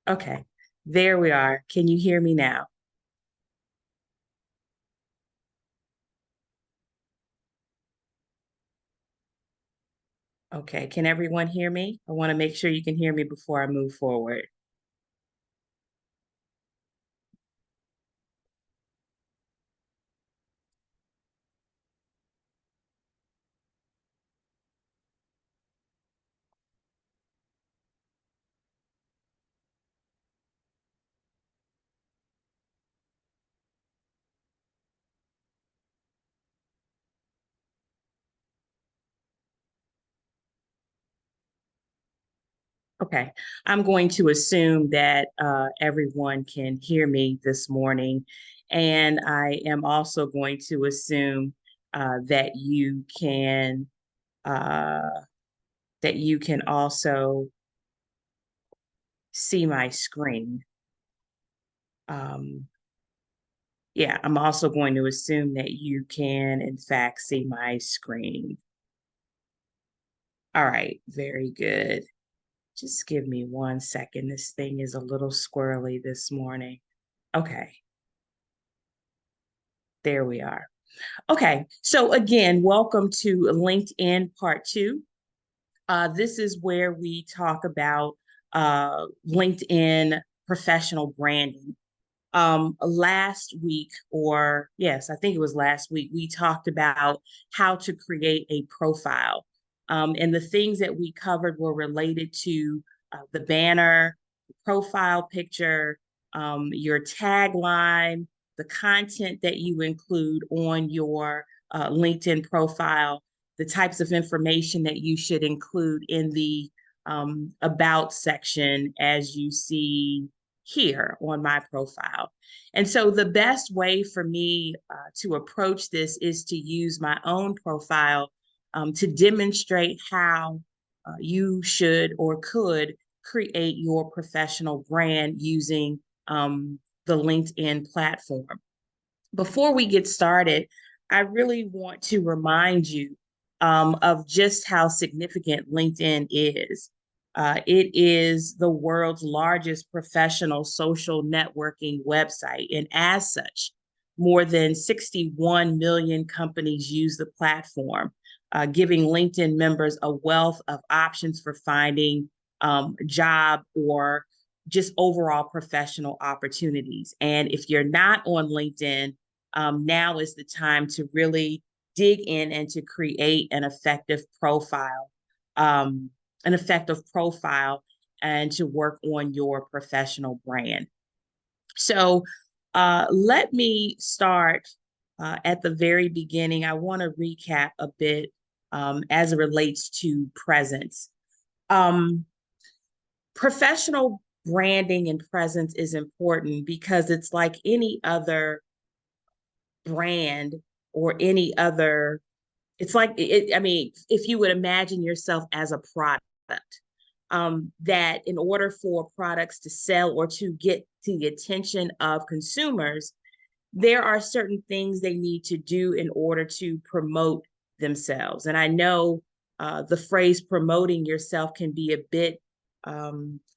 Okay, there we are. Can you hear me now? Okay, can everyone hear me? I want to make sure you can hear me before I move forward. Okay, I'm going to assume that everyone can hear me this morning, and I am also going to assume that uh, you can also see my screen. Um, yeah, I'm also going to assume that you can, in fact, see my screen. All right, very good. Just give me 1 second. This thing is a little squirrely this morning. Okay, there we are. Okay, so again, welcome to LinkedIn Part 2. This is where we talk about LinkedIn professional branding. Last week, or yes, I think it was last week, we talked about how to create a profile. And the things that we covered were related to the banner, the profile picture, your tagline, the content that you include on your LinkedIn profile, the types of information that you should include in the about section as you see here on my profile. And so the best way for me to approach this is to use my own profile to demonstrate how you should or could create your professional brand using the LinkedIn platform. Before we get started, I really want to remind you of just how significant LinkedIn is. It is the world's largest professional social networking website. And as such, more than 61 million companies use the platform, giving LinkedIn members a wealth of options for finding job or just overall professional opportunities. And if you're not on LinkedIn, now is the time to really dig in and to create um, an effective profile, and to work on your professional brand. So let me start at the very beginning. I want to recap a bit as it relates to presence. Um, Professional branding and presence is important because it's like any other brand or any other, it's like it, I mean, if you would imagine yourself as a product, that in order for products to sell or to get to the attention of consumers, there are certain things they need to do in order to promote themselves. And I know the phrase promoting yourself can be a bit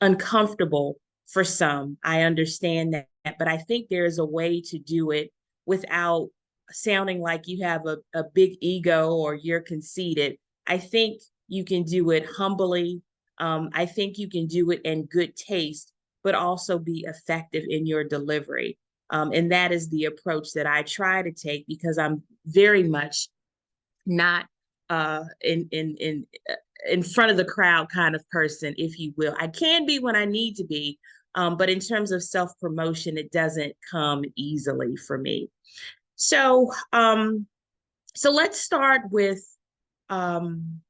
uncomfortable for some. I understand that, but I think there is a way to do it without sounding like you have a big ego or you're conceited. I think you can do it humbly. I think you can do it in good taste, but also be effective in your delivery. And that is the approach that I try to take because I'm very much not in front of the crowd kind of person, if you will. I can be when I need to be, but in terms of self promotion, it doesn't come easily for me. So, so let's start with um,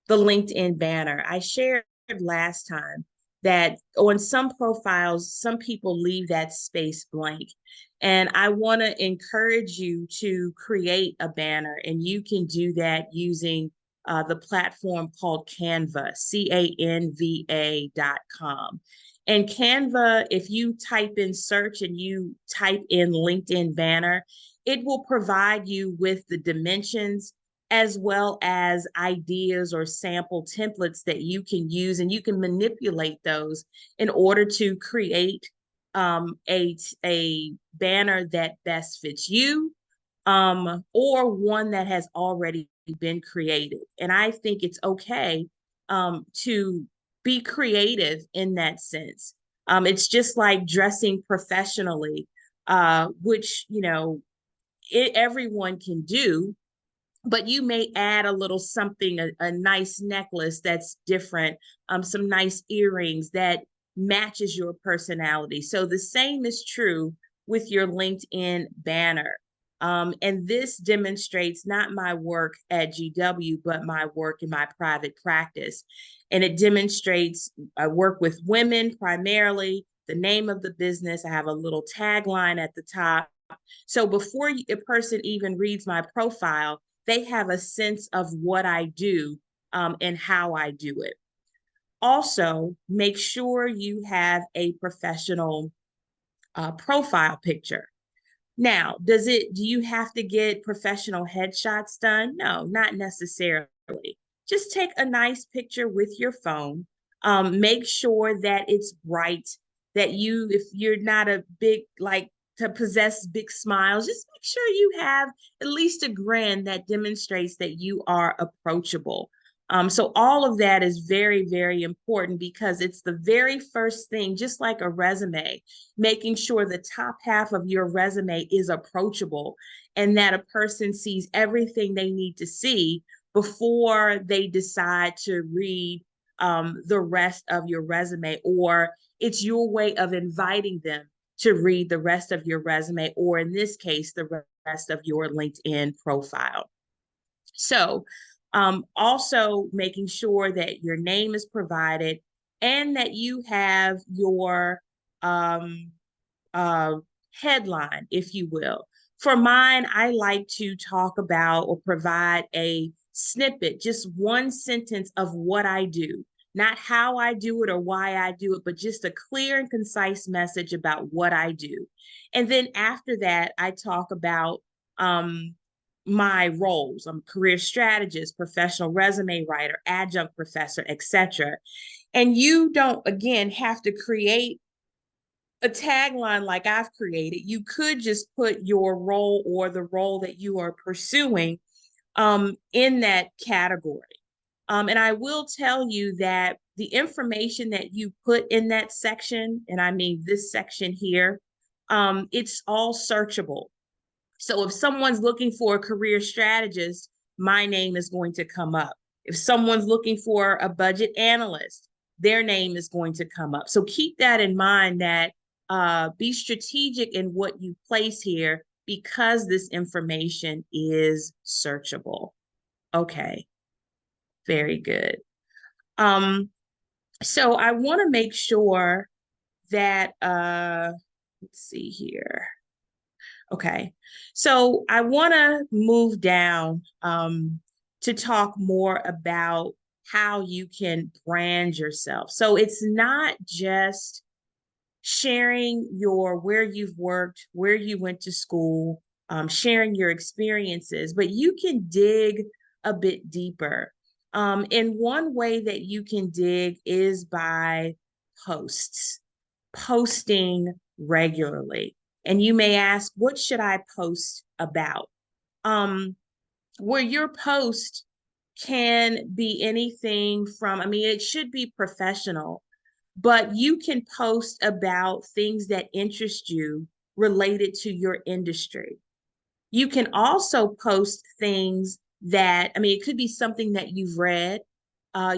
the LinkedIn banner. I shared last time that on some profiles, some people leave that space blank. And I want to encourage you to create a banner, and you can do that using the platform called Canva, Canva.com. And Canva, if you type in search and you type in LinkedIn banner, it will provide you with the dimensions as well as ideas or sample templates that you can use, and you can manipulate those in order to create a banner that best fits you, or one that has already been created. And I think it's okay to be creative in that sense. It's just like dressing professionally, which, everyone can do, but you may add a little something, a nice necklace that's different, some nice earrings that matches your personality. So the same is true with your LinkedIn banner. And this demonstrates not my work at GW, but my work in my private practice. And it demonstrates I work with women primarily, the name of the business. I have a little tagline at the top. So before a person even reads my profile, they have a sense of what I do, and how I do it. Also, make sure you have a professional profile picture. Now, do you have to get professional headshots done? No, not necessarily. Just take a nice picture with your phone. Make sure that it's bright, that if you're not a big, like, to possess big smiles, just make sure you have at least a grin that demonstrates that you are approachable. So all of that is very, very important, because it's the very first thing, just like a resume, making sure the top half of your resume is approachable and that a person sees everything they need to see before they decide to read the rest of your resume, or it's your way of inviting them to read the rest of your resume, or in this case, the rest of your LinkedIn profile. So also making sure that your name is provided and that you have your um, uh, headline, if you will. For mine, I like to talk about or provide a snippet, just one sentence of what I do, not how I do it or why I do it, but just a clear and concise message about what I do. And then after that, I talk about my roles. I'm a career strategist, professional resume writer, adjunct professor, etc. And you don't, again, have to create a tagline like I've created. You could just put your role or the role that you are pursuing in that category. And I will tell you that the information that you put in that section, and I mean this section here, it's all searchable. So if someone's looking for a career strategist, my name is going to come up. If someone's looking for a budget analyst, their name is going to come up. So keep that in mind, that be strategic in what you place here, because this information is searchable. Okay, very good. So I want to make sure that, let's see here. Okay, so I want to move down to talk more about how you can brand yourself. So it's not just sharing where you've worked, where you went to school, sharing your experiences, but you can dig a bit deeper. And one way that you can dig is by posting regularly. And you may ask, what should I post about? Where your post can be anything from, I mean, it should be professional, but you can post about things that interest you related to your industry. You can also post things that, I mean, it could be something that you've read.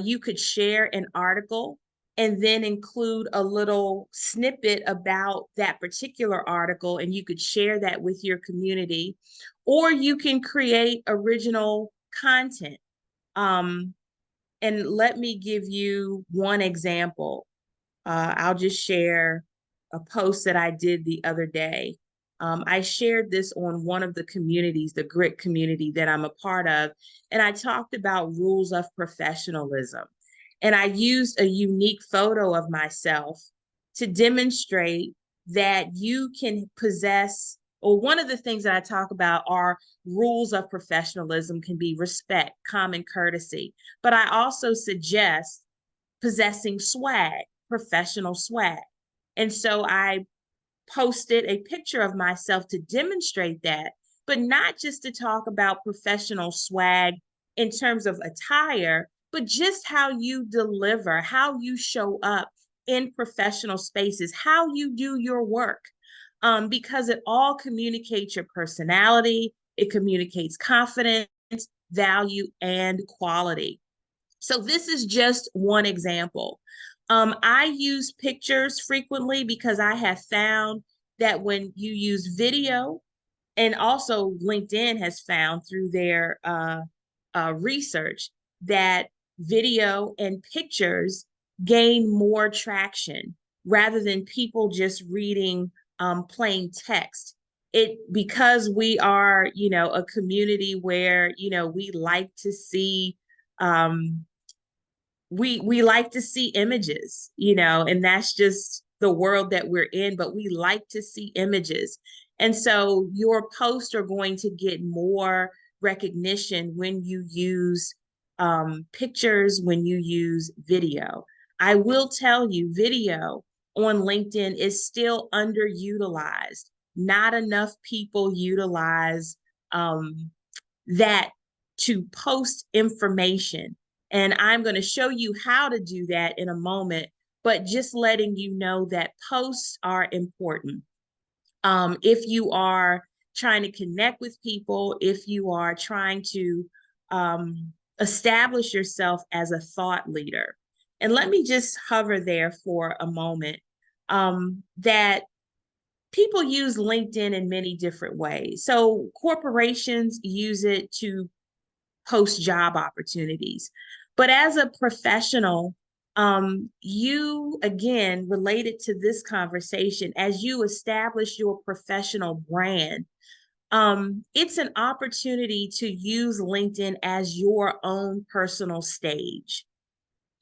You could share an article and then include a little snippet about that particular article, and you could share that with your community. Or you can create original content. And let me give you one example. I'll just share a post that I did the other day. I shared this on one of the communities, the Grit community that I'm a part of, and I talked about rules of professionalism. And I used a unique photo of myself to demonstrate that you can possess or one of the things that I talk about are rules of professionalism can be respect, common courtesy. But I also suggest possessing swag, professional swag. And so I posted a picture of myself to demonstrate that, but not just to talk about professional swag in terms of attire, but just how you deliver, how you show up in professional spaces, how you do your work, because it all communicates your personality, it communicates confidence, value, and quality. So this is just one example. I use pictures frequently because I have found that when you use video, and also LinkedIn has found through their research that video and pictures gain more traction rather than people just reading plain text. It because we are, a community where, we like to see we like to see images, and that's just the world that we're in, but we like to see images. And so your posts are going to get more recognition when you use pictures, when you use video. I will tell you, video on LinkedIn is still underutilized. Not enough people utilize that to post information. And I'm going to show you how to do that in a moment, but just letting you know that posts are important. If you are trying to connect with people, if you are trying to establish yourself as a thought leader. And let me just hover there for a moment, that people use LinkedIn in many different ways. So corporations use it to post job opportunities. But as a professional, you again related to this conversation, as you establish your professional brand, it's an opportunity to use LinkedIn as your own personal stage.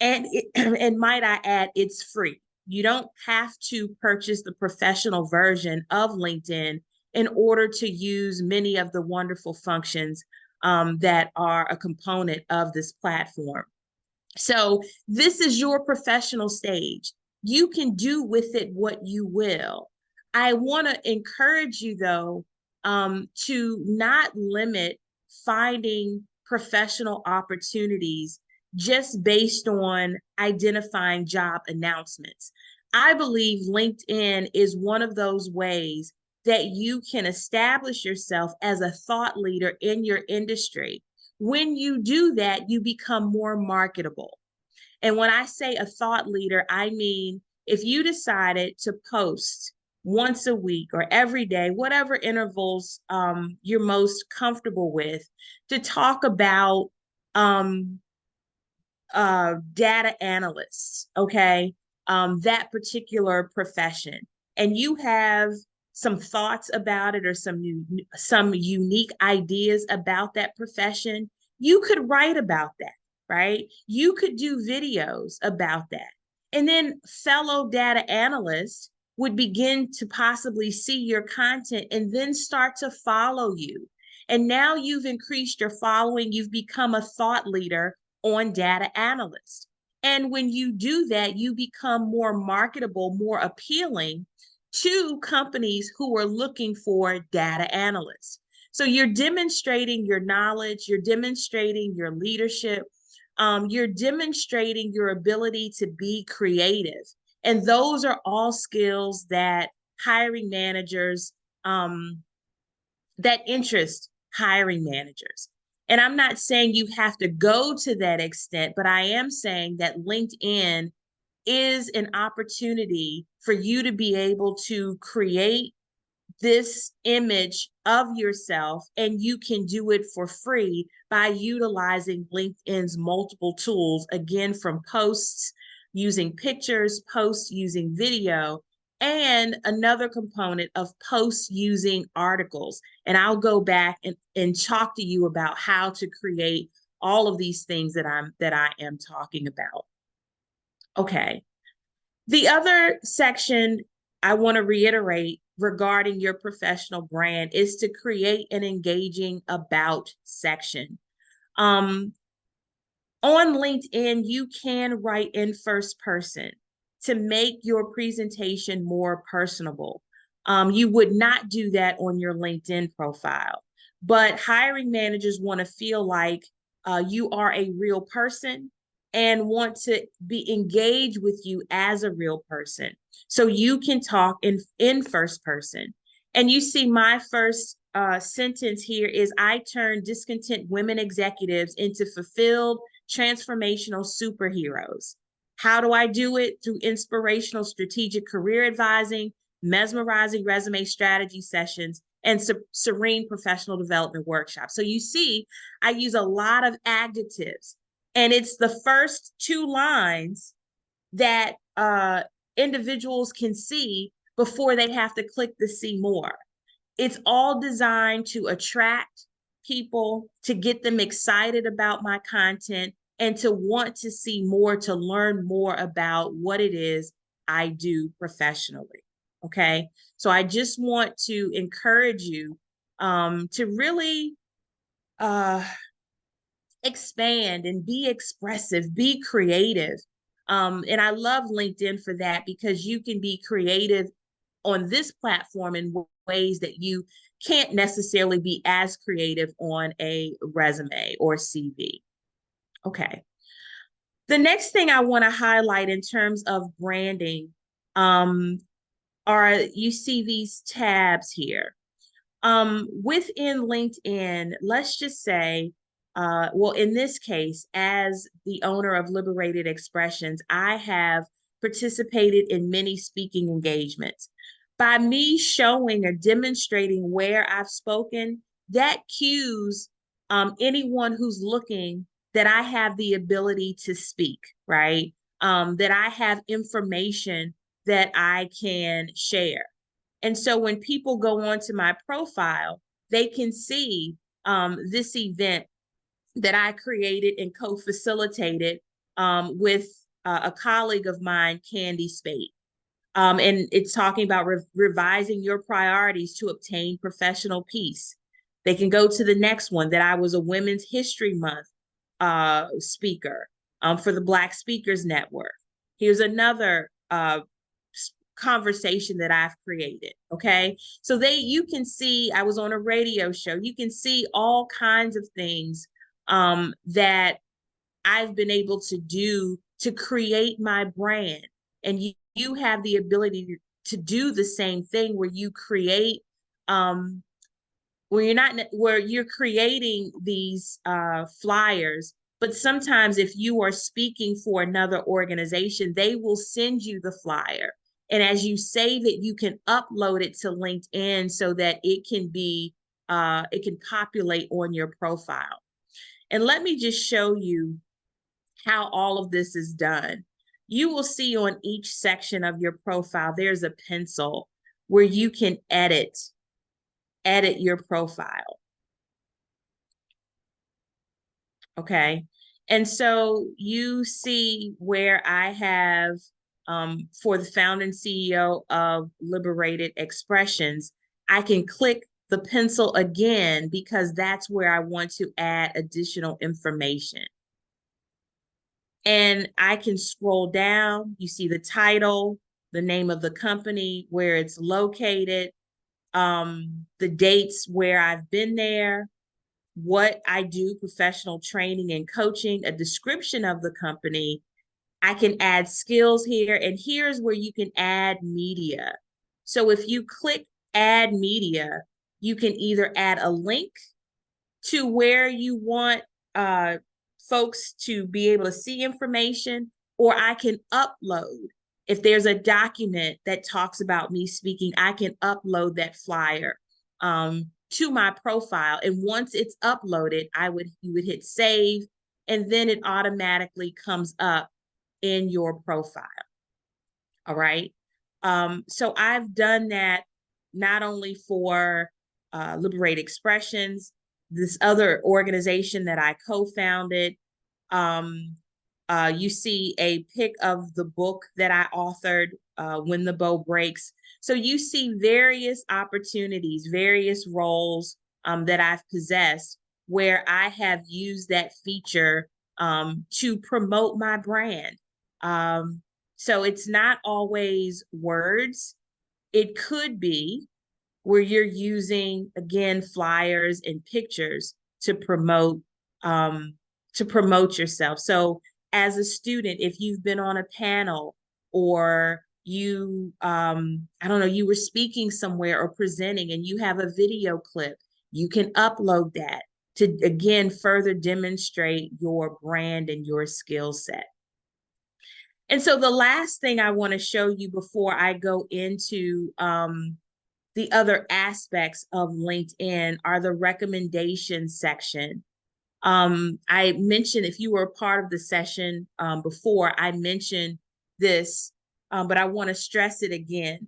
And might I add, it's free. You don't have to purchase the professional version of LinkedIn in order to use many of the wonderful functions that are a component of this platform. So this is your professional stage. You can do with it what you will. I want to encourage you, though, to not limit finding professional opportunities just based on identifying job announcements. I believe LinkedIn is one of those ways that you can establish yourself as a thought leader in your industry. When you do that, you become more marketable. And when I say a thought leader, I mean if you decided to post once a week or every day, whatever intervals you're most comfortable with, to talk about um, data analysts, okay, that particular profession, and you have some thoughts about it or some unique ideas about that profession, you could write about that, right? You could do videos about that. And then fellow data analysts would begin to possibly see your content and then start to follow you. And now you've increased your following, you've become a thought leader on data analysts. And when you do that, you become more marketable, more appealing to companies who are looking for data analysts. So you're demonstrating your knowledge, you're demonstrating your leadership, you're demonstrating your ability to be creative. And those are all skills that hiring managers, that interest hiring managers. And I'm not saying you have to go to that extent, but I am saying that LinkedIn is an opportunity for you to be able to create this image of yourself, and you can do it for free by utilizing LinkedIn's multiple tools, again, from posts using pictures, posts using video, and another component of posts using articles. And I'll go back and talk to you about how to create all of these things that I am talking about. Okay. The other section I want to reiterate regarding your professional brand is to create an engaging about section. On LinkedIn, you can write in first person to make your presentation more personable. You would not do that on your LinkedIn profile, but hiring managers want to feel like you are a real person and want to be engaged with you as a real person. So you can talk in first person. And you see my first sentence here is I turn discontent women executives into fulfilled transformational superheroes. How do I do it? Through inspirational strategic career advising, mesmerizing resume strategy sessions, and serene professional development workshops. So you see, I use a lot of adjectives, and it's the first two lines that individuals can see before they have to click the see more. It's all designed to attract people, to get them excited about my content, and to want to see more, to learn more about what it is I do professionally. Okay. So I just want to encourage you to really uh, expand and be expressive, be creative. And I love LinkedIn for that because you can be creative on this platform in ways that you can't necessarily be as creative on a resume or CV. Okay. The next thing I want to highlight in terms of branding are you see these tabs here. Within LinkedIn, let's just say, well, in this case, as the owner of Liberated Expressions, I have participated in many speaking engagements. By me showing or demonstrating where I've spoken, that cues anyone who's looking that I have the ability to speak, right? That I have information that I can share. And so when people go onto my profile, they can see this event that I created and co-facilitated with a colleague of mine, Candy Spade. And it's talking about revising your priorities to obtain professional peace. They can go to the next one that I was a Women's History Month speaker for the Black Speakers Network. Here's another conversation that I've created. Okay. So you can see, I was on a radio show. You can see all kinds of things that I've been able to do to create my brand. And you have the ability to do the same thing where you create, where you're creating these flyers. But sometimes if you are speaking for another organization, they will send you the flyer. And as you save it, you can upload it to LinkedIn so that it can populate on your profile. And let me just show you how all of this is done. You will see on each section of your profile, there's a pencil where you can edit your profile. Okay. And so you see where I have, for the founder and CEO of Liberated Expressions, I can click the pencil again because that's where I want to add additional information. And I can scroll down. You see the title, the name of the company, where it's located, the dates where I've been there, what I do, professional training and coaching, a description of the company. I can add skills here, and here's where you can add media. So if you click add media, you can either add a link to where you want folks to be able to see information, or I can upload. If there's a document that talks about me speaking, I can upload that flyer to my profile. And once it's uploaded, you would hit save, and then it automatically comes up in your profile. All right. So I've done that not only for Liberate Expressions, this other organization that I co-founded. You see a pic of the book that I authored, When the Bow Breaks. So you see various opportunities, various roles that I've possessed where I have used that feature to promote my brand. Um, so it's not always words. It could be where you're using, again, flyers and pictures um, to promote yourself. So as a student, if you've been on a panel or I don't know, you were speaking somewhere or presenting and you have a video clip, you can upload that to, again, further demonstrate your brand and your skill set. And so the last thing I want to show you before I go into the other aspects of LinkedIn are the recommendation section. I mentioned, if you were a part of the session before, I mentioned this, but I want to stress it again.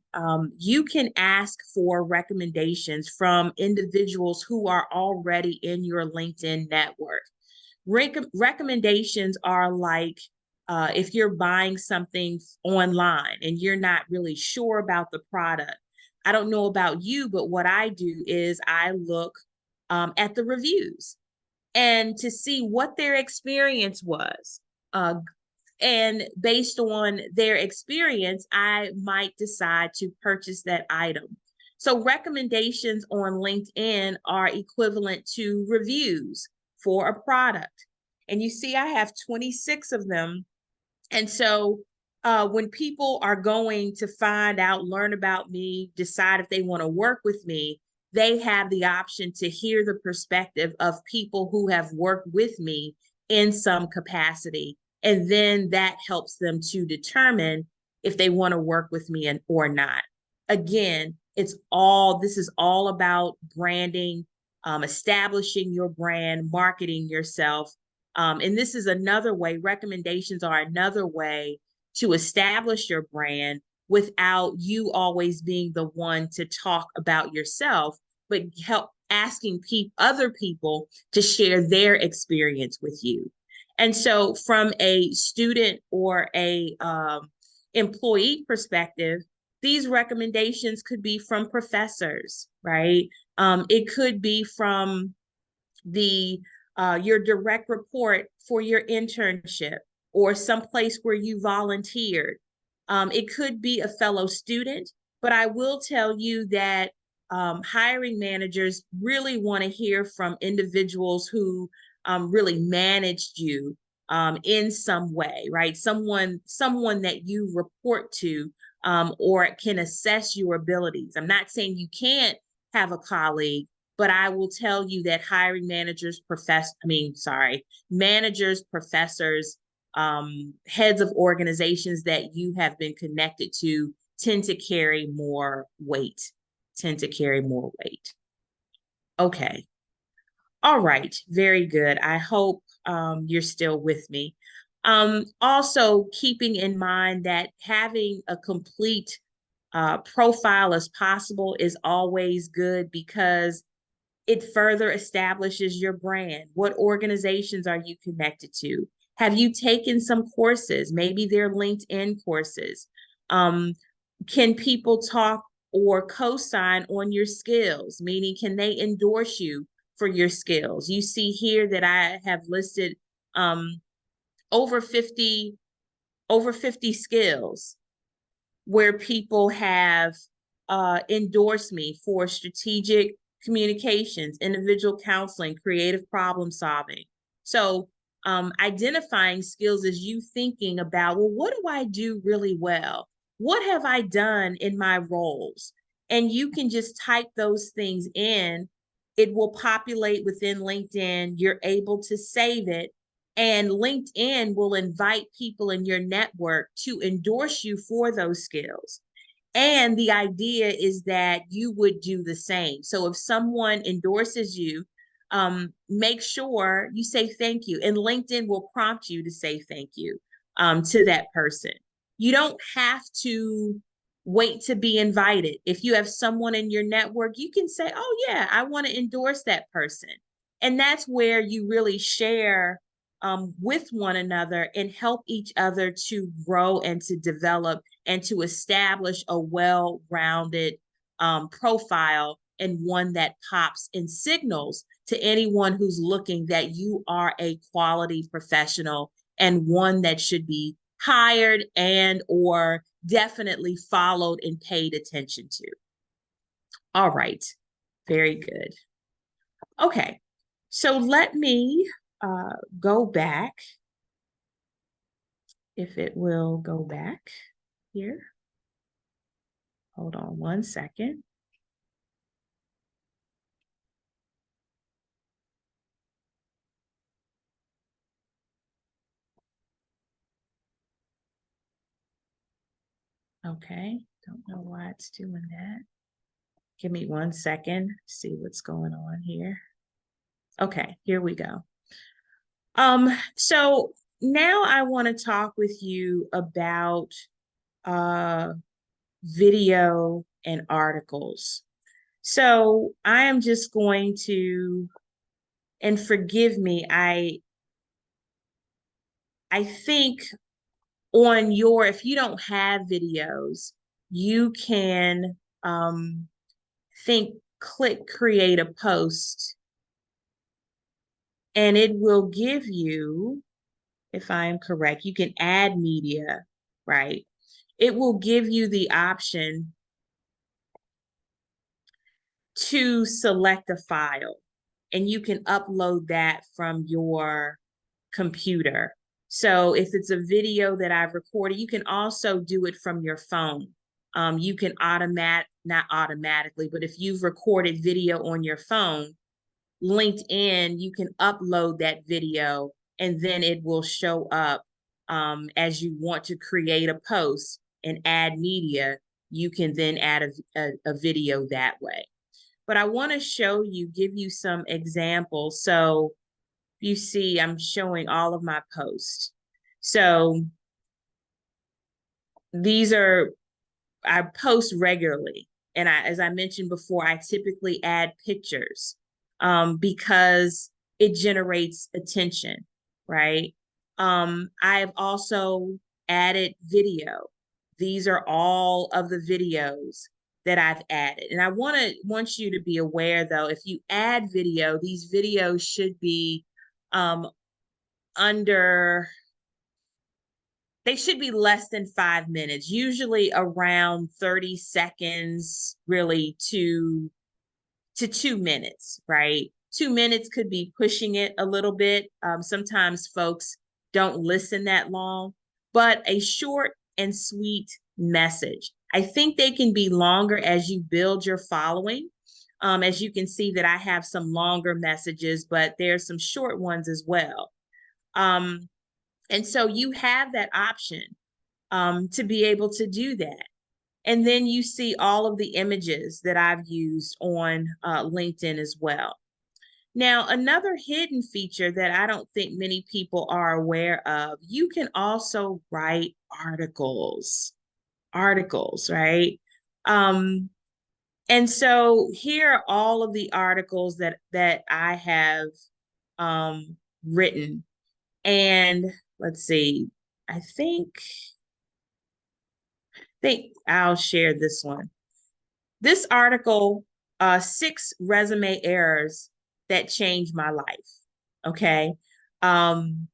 You can ask for recommendations from individuals who are already in your LinkedIn network. Recommendations are like if you're buying something online and you're not really sure about the product. I don't know about you, but what I do is I look at the reviews and to see what their experience was. And based on their experience, I might decide to purchase that item. So recommendations on LinkedIn are equivalent to reviews for a product. And you see, I have 26 of them. And so when people are going to find out, learn about me, decide if they want to work with me, they have the option to hear the perspective of people who have worked with me in some capacity. And then that helps them to determine if they want to work with me or not. Again, this is all about branding, establishing your brand, marketing yourself. And this is another way, recommendations are another way to establish your brand without you always being the one to talk about yourself, but help asking other people to share their experience with you. And so from a student or a employee perspective, these recommendations could be from professors, right? It could be from the your direct report for your internship or someplace where you volunteered. It could be a fellow student, but I will tell you that hiring managers really want to hear from individuals who really managed you in some way, right? Someone that you report to or can assess your abilities. I'm not saying you can't have a colleague, but I will tell you that hiring managers, managers, professors, heads of organizations that you have been connected to tend to carry more weight, Okay. All right. Very good. I hope you're still with me. Also, keeping in mind that having a complete profile as possible is always good because it further establishes your brand. What organizations are you connected to? Have you taken some courses? Maybe they're LinkedIn courses. Um, can people talk or co-sign on your skills? Meaning, can they endorse you for your skills? You see here that I have listed um, over 50 skills where people have endorsed me for strategic communications, individual counseling, creative problem solving. So identifying skills is you thinking about, well, what do I do really well? What have I done in my roles? And you can just type those things in. It will populate within LinkedIn. You're able to save it. And LinkedIn will invite people in your network to endorse you for those skills. And the idea is that you would do the same. So if someone endorses you, make sure you say thank you. And LinkedIn will prompt you to say thank you to that person. You don't have to wait to be invited. If you have someone in your network, you can say, oh, yeah, I want to endorse that person. And that's where you really share with one another and help each other to grow and to develop and to establish a well-rounded profile, and one that pops and signals to anyone who's looking that you are a quality professional and one that should be hired and or definitely followed and paid attention to. All right, very good. Okay, so let me go back, if it will go back here. Hold on one second. Okay, don't know why it's doing that. Give me 1 second, see what's going on here. Okay, here we go. So now I want to talk with you about video and articles. So I am just going to, and forgive me, I think on your, if you don't have videos, you can click create a post, and it will give you, if I am correct, you can add media, right? It will give you the option to select a file, and you can upload that from your computer. So if it's a video that I've recorded, you can also do it from your phone. You can not automatically, but if you've recorded video on your phone, LinkedIn, you can upload that video, and then it will show up as you want to create a post and add media. You can then add a video that way. But I want to show you, give you some examples. So you see, I'm showing all of my posts. So these are, I post regularly. And as I mentioned before, I typically add pictures because it generates attention, right? I've also added video. These are all of the videos that I've added. And I want you to be aware, though, if you add video, these videos should be under, they should be less than 5 minutes, usually around 30 seconds, really, to 2 minutes, right? 2 minutes could be pushing it a little bit. Sometimes folks don't listen that long, but a short and sweet message. I think they can be longer as you build your following. As you can see that I have some longer messages, but there's some short ones as well. And so you have that option to be able to do that. And then you see all of the images that I've used on LinkedIn as well. Now, another hidden feature that I don't think many people are aware of, you can also write articles, right? And so here are all of the articles that I have written. And let's see, I think I'll share this one. This article, 6 resume errors that changed my life. Okay. And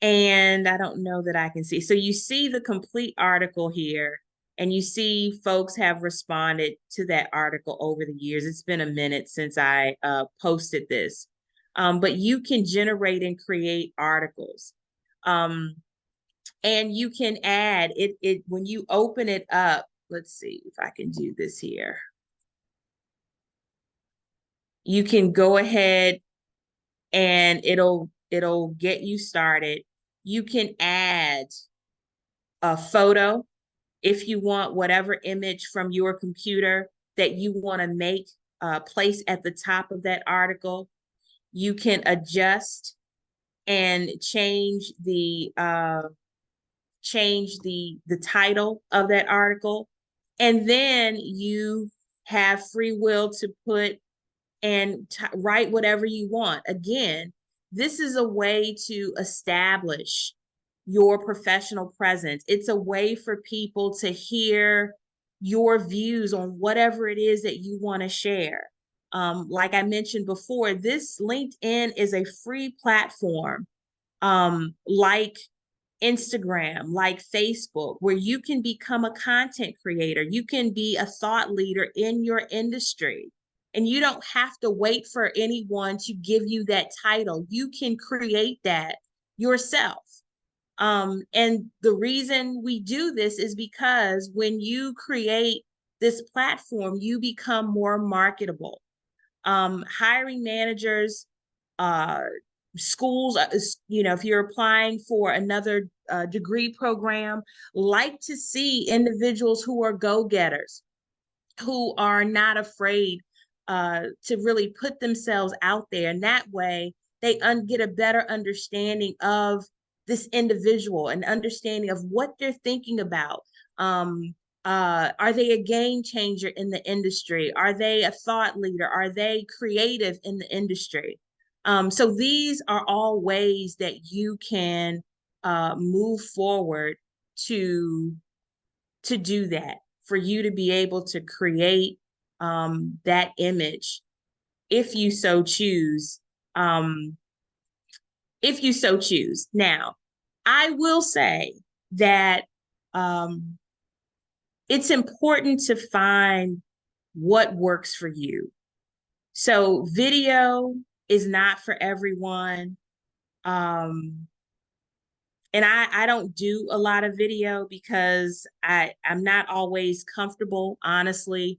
I don't know that I can see. So you see the complete article here, and you see folks have responded to that article over the years. It's been a minute since I posted this. But you can generate and create articles. And you can add it when you open it up. Let's see if I can do this here. You can go ahead and it'll get you started. You can add a photo if you want, whatever image from your computer that you want to make place at the top of that article. You can adjust and change the title of that article, and then you have free will to put and write whatever you want. Again, this is a way to establish your professional presence. It's a way for people to hear your views on whatever it is that you want to share. Like I mentioned before, this LinkedIn is a free platform, like Instagram, like Facebook, where you can become a content creator. You can be a thought leader in your industry. And you don't have to wait for anyone to give you that title. You can create that yourself. And the reason we do this is because when you create this platform, you become more marketable. Hiring managers, uh, schools, if you're applying for another degree program, like to see individuals who are go-getters, who are not afraid to really put themselves out there. And that way they get a better understanding of this individual, and understanding of what they're thinking about. Are they a game changer in the industry? Are they a thought leader? Are they creative in the industry? So these are all ways that you can move forward to do that, for you to be able to create that image, if you so choose. Um, if you so choose. Now, I will say that um, it's important to find what works for you. So video is not for everyone. Um, and I don't do a lot of video because I'm not always comfortable, honestly,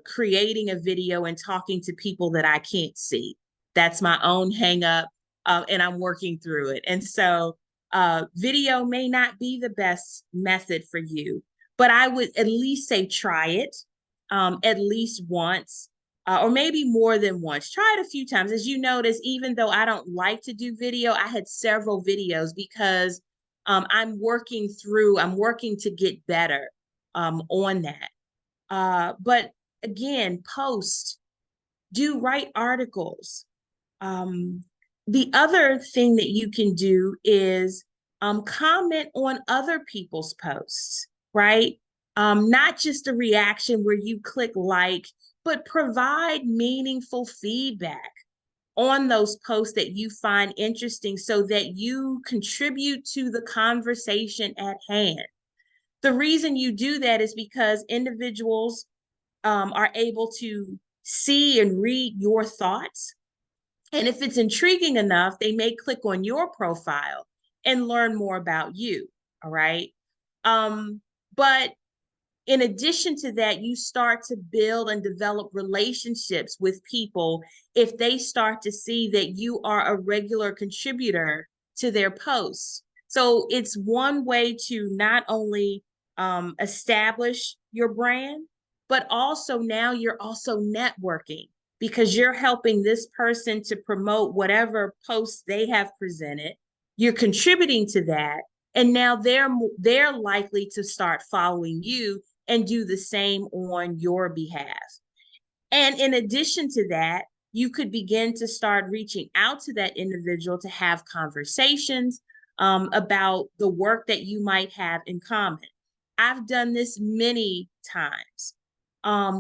creating a video and talking to people that I can't see. That's my own hang up, and I'm working through it. And so video may not be the best method for you, but I would at least say try it, at least once, or maybe more than once. Try it a few times. As you notice, even though I don't like to do video, I had several videos because I'm working to get better on that. But again, write articles. Um, the other thing that you can do is comment on other people's posts, right? Not just a reaction where you click like, but provide meaningful feedback on those posts that you find interesting, so that you contribute to the conversation at hand. The reason you do that is because individuals are able to see and read your thoughts. And if it's intriguing enough, they may click on your profile and learn more about you. All right. But in addition to that, you start to build and develop relationships with people if they start to see that you are a regular contributor to their posts. So it's one way to not only establish your brand, but also now you're also networking, because you're helping this person to promote whatever posts they have presented. You're contributing to that. And now they're likely to start following you and do the same on your behalf. And in addition to that, you could begin to start reaching out to that individual to have conversations about the work that you might have in common. I've done this many times,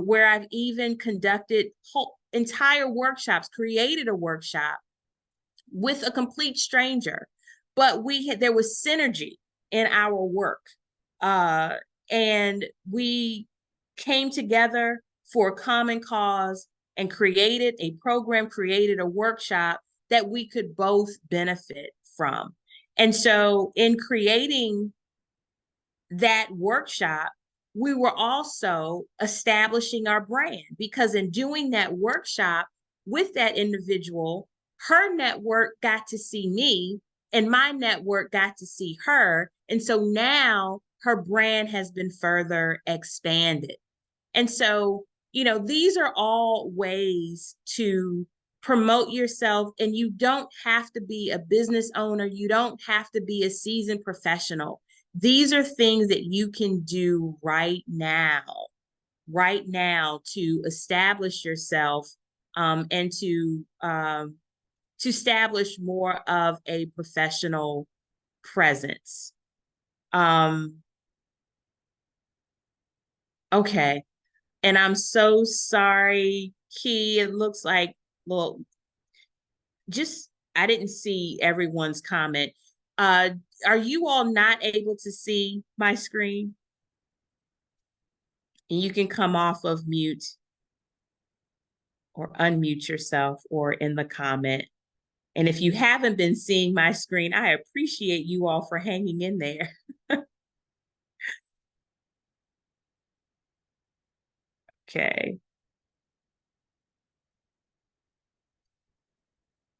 where I've even conducted whole entire workshops, created a workshop with a complete stranger, but there was synergy in our work. Uh, and we came together for a common cause and created a program, created a workshop that we could both benefit from. And so in creating that workshop, we were also establishing our brand, because in doing that workshop with that individual, her network got to see me and my network got to see her. And so now her brand has been further expanded. And so, these are all ways to promote yourself, and you don't have to be a business owner. You don't have to be a seasoned professional. These are things that you can do right now to establish yourself, and to establish more of a professional presence. Okay. And I'm so sorry, Key. It looks like, well, just I didn't see everyone's comment. Uh, are you all not able to see my screen? And you can come off of mute or unmute yourself or in the comment. And if you haven't been seeing my screen, I appreciate you all for hanging in there. Okay.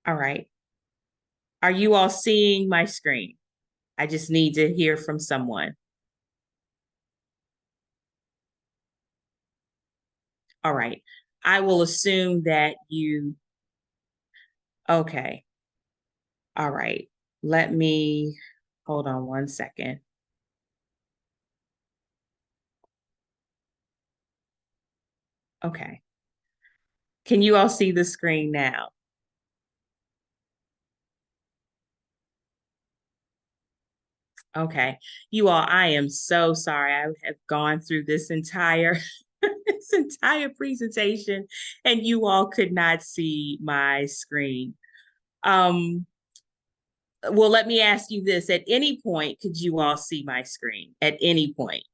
All right. Are you all seeing my screen? I just need to hear from someone. All right. I will assume that you, okay. All right. Let me, hold on one second. Okay. Can you all see the screen now? Okay. You all, I am so sorry. I have gone through this entire this entire presentation and you all could not see my screen. Um, well, let me ask you this. At any point, could you all see my screen at any point?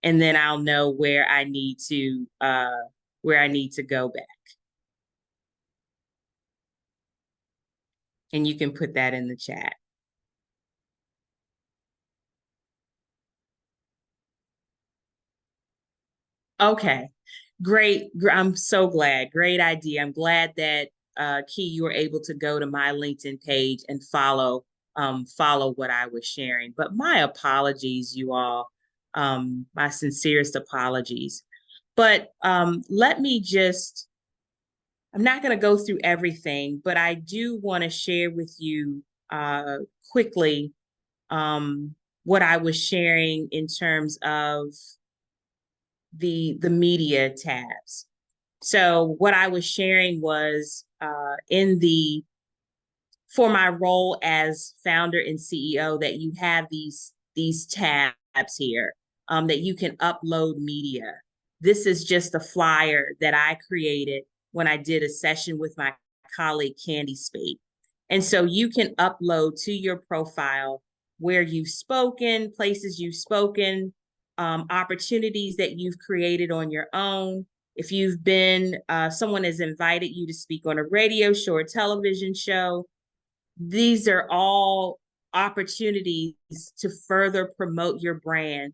And then I'll know where I need to go back. And you can put that in the chat. Okay, great. I'm so glad. Great idea. I'm glad that Key, you were able to go to my LinkedIn page and follow what I was sharing. But my apologies, you all. My sincerest apologies. But let me just, I'm not going to go through everything, but I do want to share with you quickly what I was sharing in terms of the media tabs. So what I was sharing was in the for my role as founder and CEO that you have these tabs here that you can upload media. This is just a flyer that I created when I did a session with my colleague Candy Spade. And so you can upload to your profile where you've spoken, places you've spoken, opportunities that you've created on your own. If you've been, someone has invited you to speak on a radio show or television show, these are all opportunities to further promote your brand.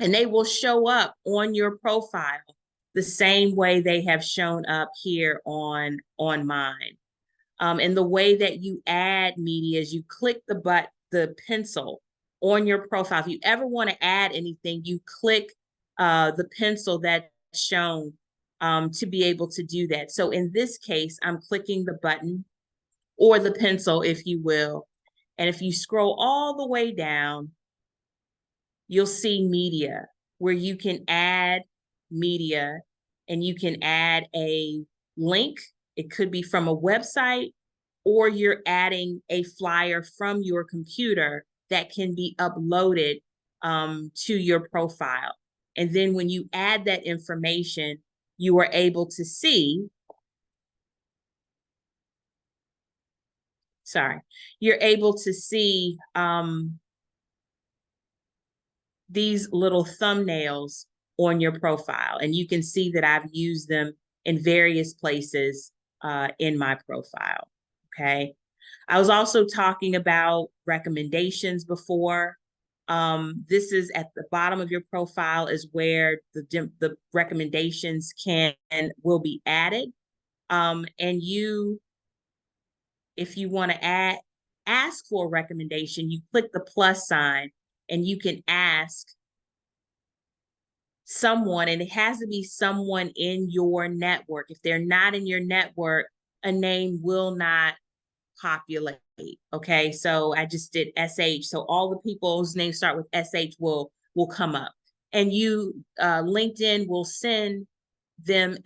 And they will show up on your profile the same way they have shown up here on mine. And the way that you add media is you click the pencil on your profile. If you ever want to add anything, you click the pencil that's shown to be able to do that. So in this case, I'm clicking the button or the pencil, if you will. And if you scroll all the way down, you'll see media where you can add media and you can add a link. It could be from a website or you're adding a flyer from your computer that can be uploaded to your profile. And then when you add that information, you are able to see, sorry, you're able to see these little thumbnails on your profile. And you can see that I've used them in various places in my profile, okay? I was also talking about recommendations before. This is at the bottom of your profile is where the recommendations will be added. And you, if you want to ask for a recommendation, you click the plus sign and you can ask someone, and it has to be someone in your network. If they're not in your network, a name will not populate. Okay, so I just did SH. So all the people whose names start with SH will come up, and you LinkedIn will send them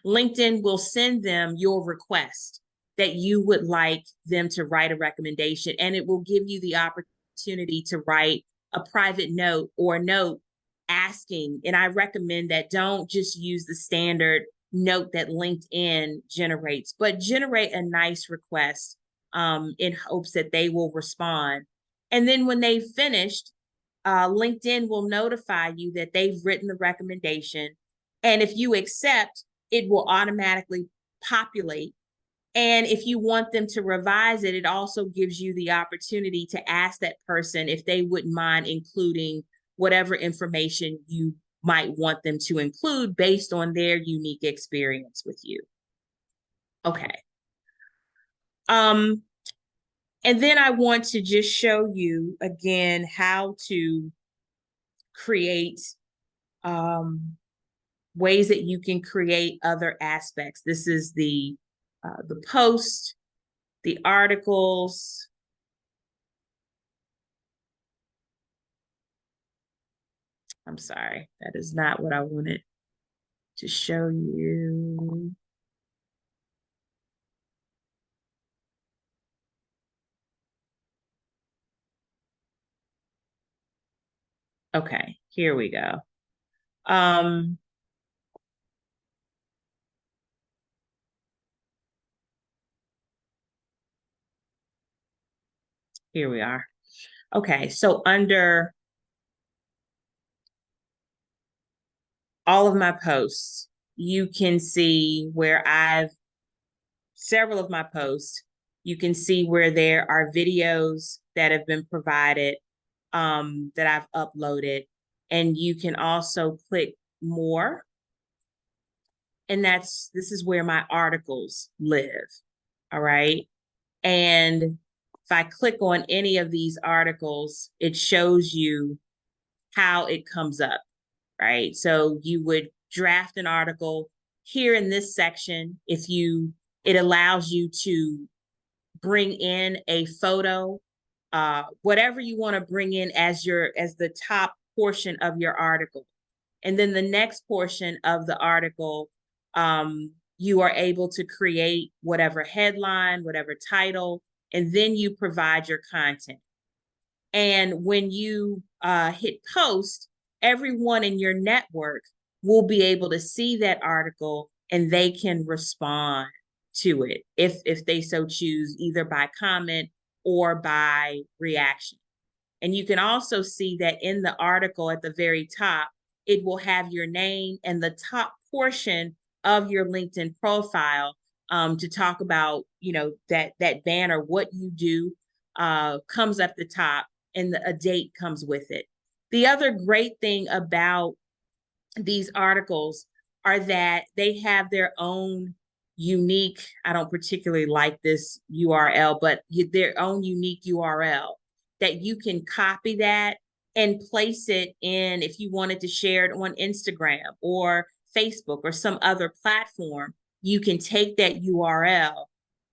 LinkedIn will send them your request that you would like them to write a recommendation, and it will give you the opportunity to write a private note or a note asking. And I recommend that don't just use the standard note that LinkedIn generates, but generate a nice request in hopes that they will respond. And then when they've finished, LinkedIn will notify you that they've written the recommendation. And if you accept, it will automatically populate. And if you want them to revise it, it also gives you the opportunity to ask that person if they wouldn't mind including whatever information you might want them to include based on their unique experience with you. Okay. And then I want to just show you again how to create ways that you can create other aspects. This is the post, the articles. I'm sorry, that is not what I wanted to show you. Okay, here we go. Here we are. Okay, so under all of my posts, you can see where several of my posts, you can see where there are videos that have been provided that I've uploaded. And you can also click more. And this is where my articles live. All right. And if I click on any of these articles, it shows you how it comes up, right? So you would draft an article here in this section. It allows you to bring in a photo, whatever you want to bring in as the top portion of your article. And then the next portion of the article, you are able to create whatever headline, whatever title, and then you provide your content. And when you hit post, everyone in your network will be able to see that article and they can respond to it if they so choose, either by comment or by reaction. And you can also see that in the article at the very top, it will have your name and the top portion of your LinkedIn profile to talk about, that banner, what you do comes up the top, and a date comes with it. The other great thing about these articles are that they have their own unique, I don't particularly like this URL, but their own unique URL that you can copy that and place it in, if you wanted to share it on Instagram or Facebook or some other platform, you can take that URL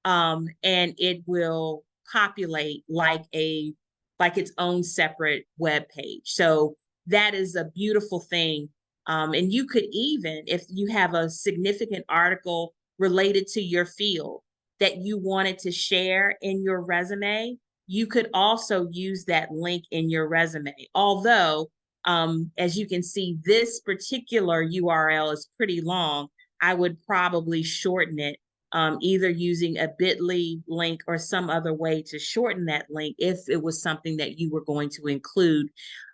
and it will populate like its own separate web page. So that is a beautiful thing. And you could even, if you have a significant article related to your field that you wanted to share in your resume, you could also use that link in your resume. Although, as you can see, this particular URL is pretty long. I would probably shorten it, either using a bit.ly link or some other way to shorten that link if it was something that you were going to include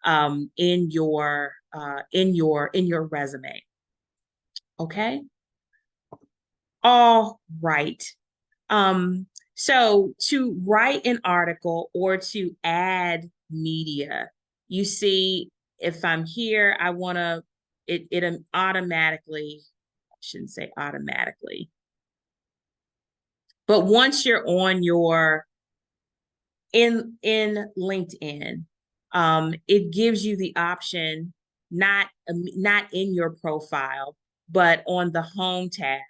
in your resume. Okay. All right. So to write an article or to add media, you see, if I'm here, I want to, it automatically, I shouldn't say automatically, but once you're on in LinkedIn, it gives you the option, not in your profile, but on the home tab.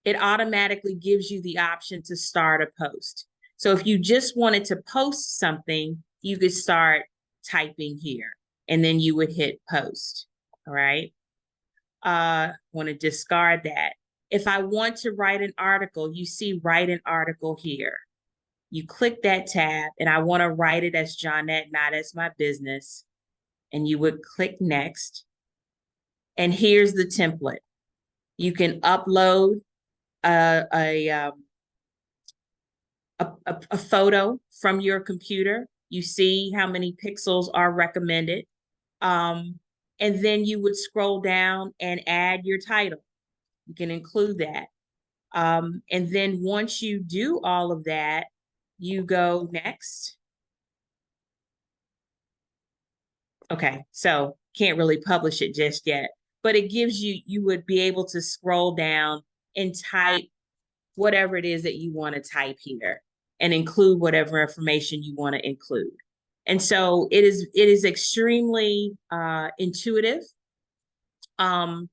It automatically gives you the option to start a post. So if you just wanted to post something, you could start typing here. and then you would hit post. All right. Want to discard that. If I want to write an article, you see write an article here. You click that tab, and I want to write it as Johnette, not as my business. And you would click next. And here's the template. You can upload a photo from your computer. You see how many pixels are recommended. And then you would scroll down and add your title. You can include that. And then once you do all of that, you go next. Okay, so can't really publish it just yet, but it gives you, you would be able to scroll down and type whatever it is that you want to type here and include whatever information you want to include. And so it is extremely intuitive, not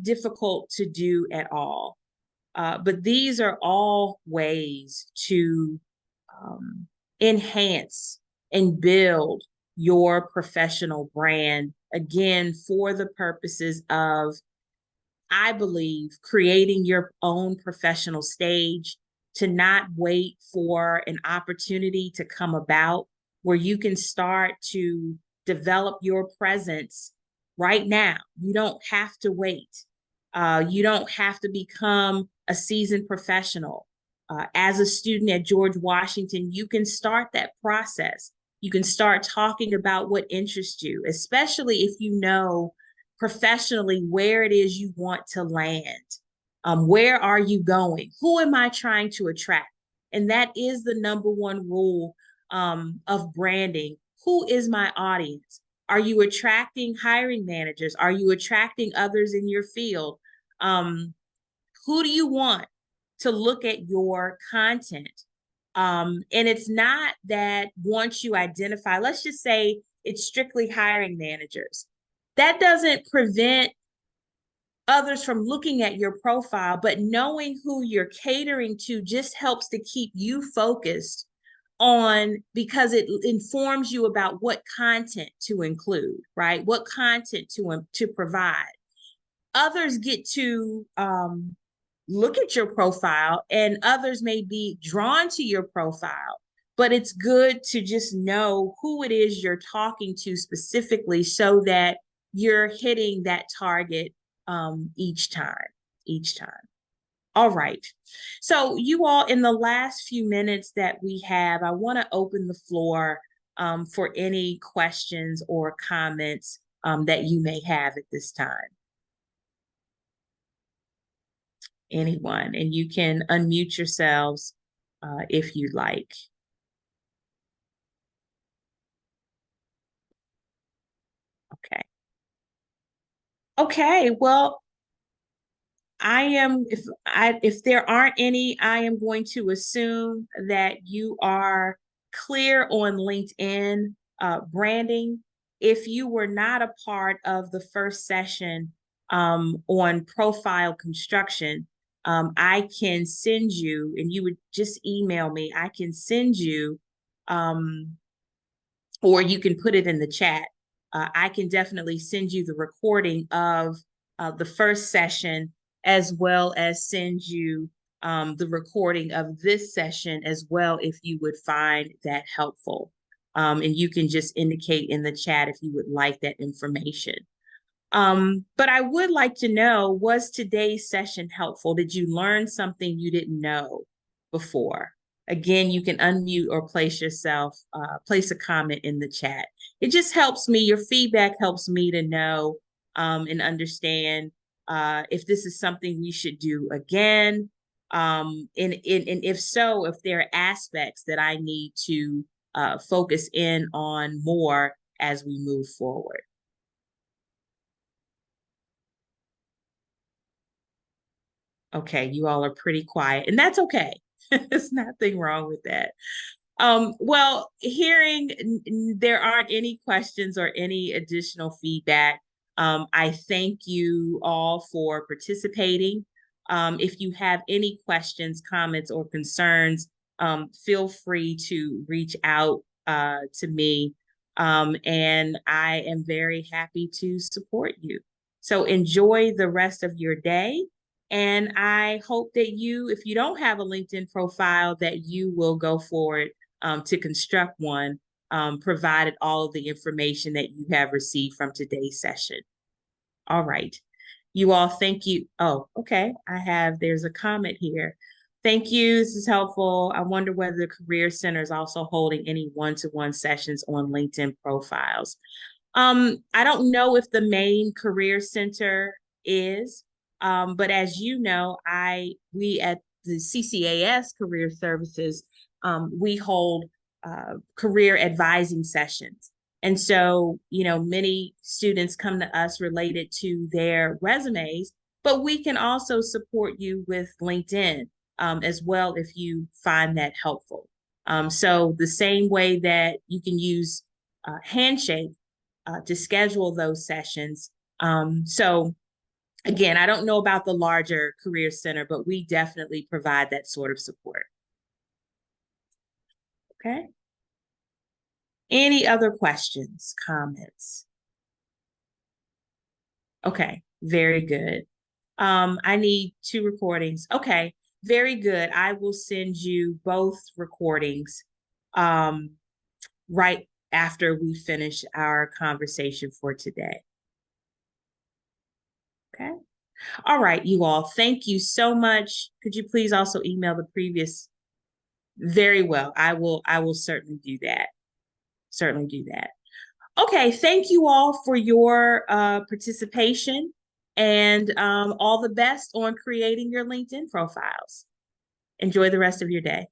difficult to do at all. But these are all ways to enhance and build your professional brand, again, for the purposes of, I believe, creating your own professional stage, to not wait for an opportunity to come about where you can start to develop your presence right now. You don't have to wait. You don't have to become a seasoned professional. As a student at George Washington, you can start that process. You can start talking about what interests you, especially if you know professionally where it is you want to land. Where are you going? Who am I trying to attract? And that is the number one rule of branding. Who is my audience? Are you attracting hiring managers? Are you attracting others in your field? Who do you want to look at your content? And it's not that once you identify, let's just say it's strictly hiring managers. That doesn't prevent others from looking at your profile, but knowing who you're catering to just helps to keep you focused on, because it informs you about what content to include, right? What content to provide. Others get to look at your profile, and others may be drawn to your profile, but it's good to just know who it is you're talking to specifically so that you're hitting that target each time. All right. So you all, in the last few minutes that we have, I want to open the floor for any questions or comments that you may have at this time. Anyone, and you can unmute yourselves if you'd like. Okay. Okay, well, if there aren't any, I am going to assume that you are clear on LinkedIn branding. If you were not a part of the first session on profile construction, I can send you, and you would just email me. I can send you, or you can put it in the chat. I can definitely send you the recording of the first session, as well as send you the recording of this session as well, if you would find that helpful. And you can just indicate in the chat if you would like that information. But I would like to know, was today's session helpful? Did you learn something you didn't know before? Again, you can unmute or place a comment in the chat. It just helps me. Your feedback helps me to know and understand if this is something we should do again. And if so, if there are aspects that I need to focus in on more as we move forward. Okay, you all are pretty quiet, and that's okay. There's nothing wrong with that. Well, hearing there aren't any questions or any additional feedback, I thank you all for participating. If you have any questions, comments, or concerns, feel free to reach out to me. And I am very happy to support you. So enjoy the rest of your day. And I hope that you, if you don't have a LinkedIn profile, that you will go forward to construct one, provided all of the information that you have received from today's session. All right. You all, thank you. Oh, okay. There's a comment here. Thank you. This is helpful. I wonder whether the Career Center is also holding any one-to-one sessions on LinkedIn profiles. I don't know if the main Career Center is, but as you know, we at the CCAS Career Services, we hold career advising sessions. And so, many students come to us related to their resumes, but we can also support you with LinkedIn as well if you find that helpful. So the same way that you can use Handshake to schedule those sessions. So again, I don't know about the larger Career Center, but we definitely provide that sort of support. Okay. Any other questions, comments? Okay, very good. I need 2 recordings. Okay, very good. I will send you both recordings right after we finish our conversation for today. Okay. All right, you all. Thank you so much. Could you please also email the previous? Very well. I will certainly do that. Certainly do that. Okay, thank you all for your participation and all the best on creating your LinkedIn profiles. Enjoy the rest of your day.